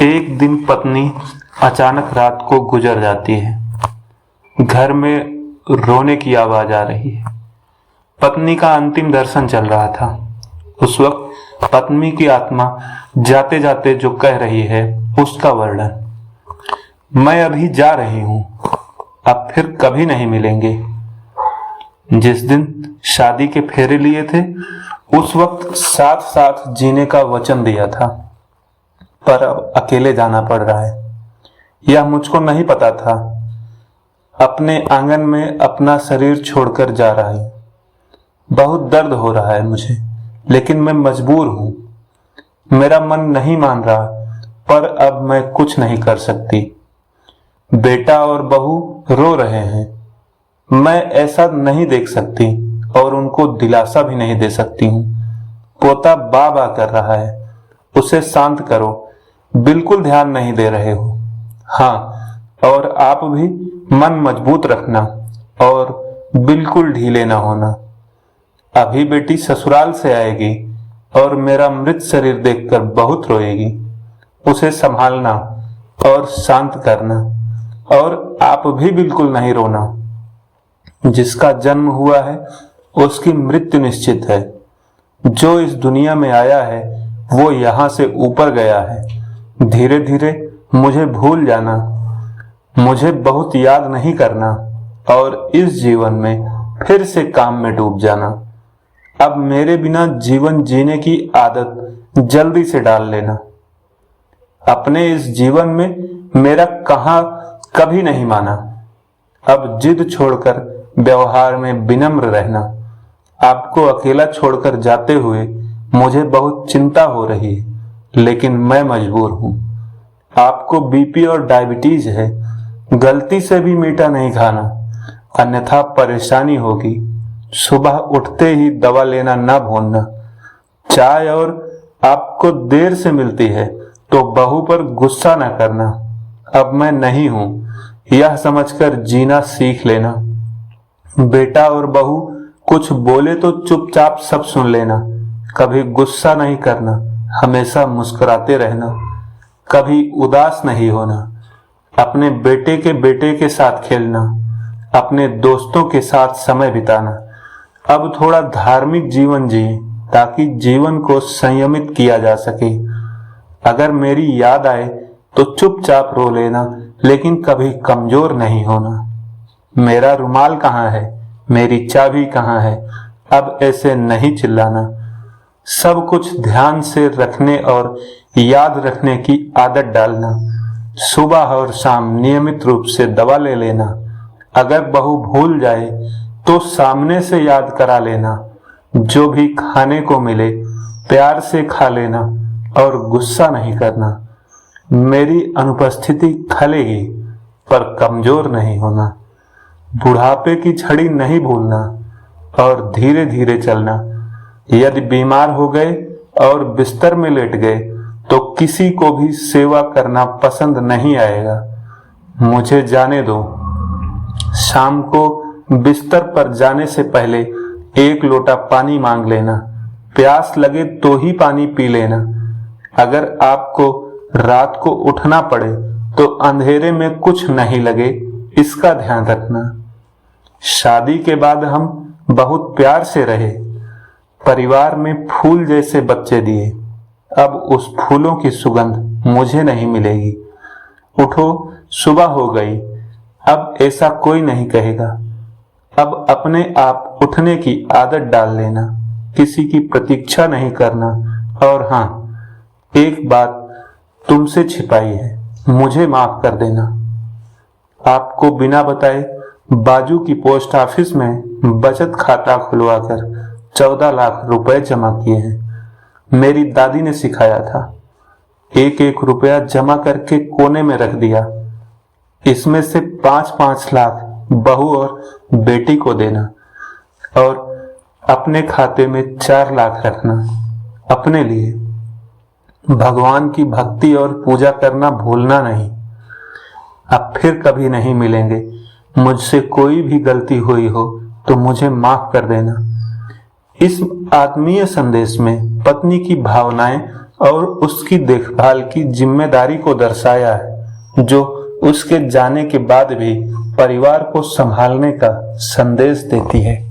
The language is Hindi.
एक दिन पत्नी अचानक रात को गुजर जाती है। घर में रोने की आवाज आ रही है। पत्नी का अंतिम दर्शन चल रहा था। उस वक्त पत्नी की आत्मा जाते जाते जो कह रही है उसका वर्णन, मैं अभी जा रही हूं, अब फिर कभी नहीं मिलेंगे। जिस दिन शादी के फेरे लिए थे उस वक्त साथ साथ जीने का वचन दिया था, पर अब अकेले जाना पड़ रहा है। यह मुझको नहीं पता था। अपने आंगन में अपना शरीर छोड़कर जा रहा हूं। बहुत दर्द हो रहा है मुझे, लेकिन मैं मजबूर हूं। मेरा मन नहीं मान रहा, पर अब मैं कुछ नहीं कर सकती। बेटा और बहू रो रहे हैं। मैं ऐसा नहीं देख सकती और उनको दिलासा भी नहीं दे सकती हूँ। पोता बा बा कर रहा है, उसे शांत करो। बिल्कुल ध्यान नहीं दे रहे हो। हाँ, और आप भी मन मजबूत रखना और बिल्कुल ढीले ना होना। अभी बेटी ससुराल से आएगी और मेरा मृत शरीर देखकर बहुत रोएगी। उसे संभालना और शांत करना, और आप भी बिल्कुल नहीं रोना। जिसका जन्म हुआ है उसकी मृत्यु निश्चित है। जो इस दुनिया में आया है वो यहां से ऊपर गया है। धीरे धीरे मुझे भूल जाना, मुझे बहुत याद नहीं करना और इस जीवन में फिर से काम में डूब जाना। अब मेरे बिना जीवन जीने की आदत जल्दी से डाल लेना। अपने इस जीवन में मेरा कहां कभी नहीं माना। अब जिद छोड़कर व्यवहार में विनम्र रहना। आपको अकेला छोड़कर जाते हुए मुझे बहुत चिंता हो रही है, लेकिन मैं मजबूर हूं। आपको बीपी और डायबिटीज है। गलती से भी मीठा नहीं खाना, अन्यथा परेशानी होगी। सुबह उठते ही दवा लेना न भूलना। चाय और आपको देर से मिलती है तो बहू पर गुस्सा न करना। अब मैं नहीं हूं, यह समझकर जीना सीख लेना। बेटा और बहू कुछ बोले तो चुपचाप सब सुन लेना। कभी गुस्सा नहीं करना, हमेशा मुस्कुराते रहना, कभी उदास नहीं होना। अपने बेटे के साथ खेलना, अपने दोस्तों के साथ समय बिताना। अब थोड़ा धार्मिक जीवन जिए ताकि जीवन को संयमित किया जा सके। अगर मेरी याद आए तो चुपचाप रो लेना, लेकिन कभी कमजोर नहीं होना। मेरा रुमाल कहाँ है, मेरी चाबी कहाँ है, अब ऐसे नहीं चिल्लाना। सब कुछ ध्यान से रखने और याद रखने की आदत डालना। सुबह और शाम नियमित रूप से दवा ले लेना। अगर बहू भूल जाए तो सामने से याद करा लेना। जो भी खाने को मिले प्यार से खा लेना और गुस्सा नहीं करना। मेरी अनुपस्थिति खलेगी, पर कमजोर नहीं होना। बुढ़ापे की छड़ी नहीं भूलना और धीरे धीरे चलना। यदि बीमार हो गए और बिस्तर में लेट गए तो किसी को भी सेवा करना पसंद नहीं आएगा। मुझे जाने दो। शाम को बिस्तर पर जाने से पहले 1 लोटा पानी मांग लेना। प्यास लगे तो ही पानी पी लेना। अगर आपको रात को उठना पड़े तो अंधेरे में कुछ नहीं लगे, इसका ध्यान रखना। शादी के बाद हम बहुत प्यार से रहे। परिवार में फूल जैसे बच्चे दिए। अब उस फूलों की सुगंध मुझे नहीं मिलेगी। उठो, सुबह हो गई। अब ऐसा कोई नहीं कहेगा। अब अपने आप उठने की आदत डाल लेना, किसी की प्रतीक्षा नहीं करना। और हाँ, एक बात तुमसे छिपाई है, मुझे माफ कर देना। आपको बिना बताए बाजू की पोस्ट ऑफिस में बचत खाता खुलवाकर 14 लाख रुपए जमा किए हैं। मेरी दादी ने सिखाया था। 1-1 रुपया जमा करके कोने में रख दिया। इसमें से 5-5 लाख बहू और बेटी को देना और अपने खाते में 4 लाख रखना अपने लिए। भगवान की भक्ति और पूजा करना भूलना नहीं। अब फिर कभी नहीं मिलेंगे। मुझसे कोई भी गलती हुई हो तो मुझे माफ कर देना। इस आत्मीय संदेश में पत्नी की भावनाएं और उसकी देखभाल की जिम्मेदारी को दर्शाया है, जो उसके जाने के बाद भी परिवार को संभालने का संदेश देती है।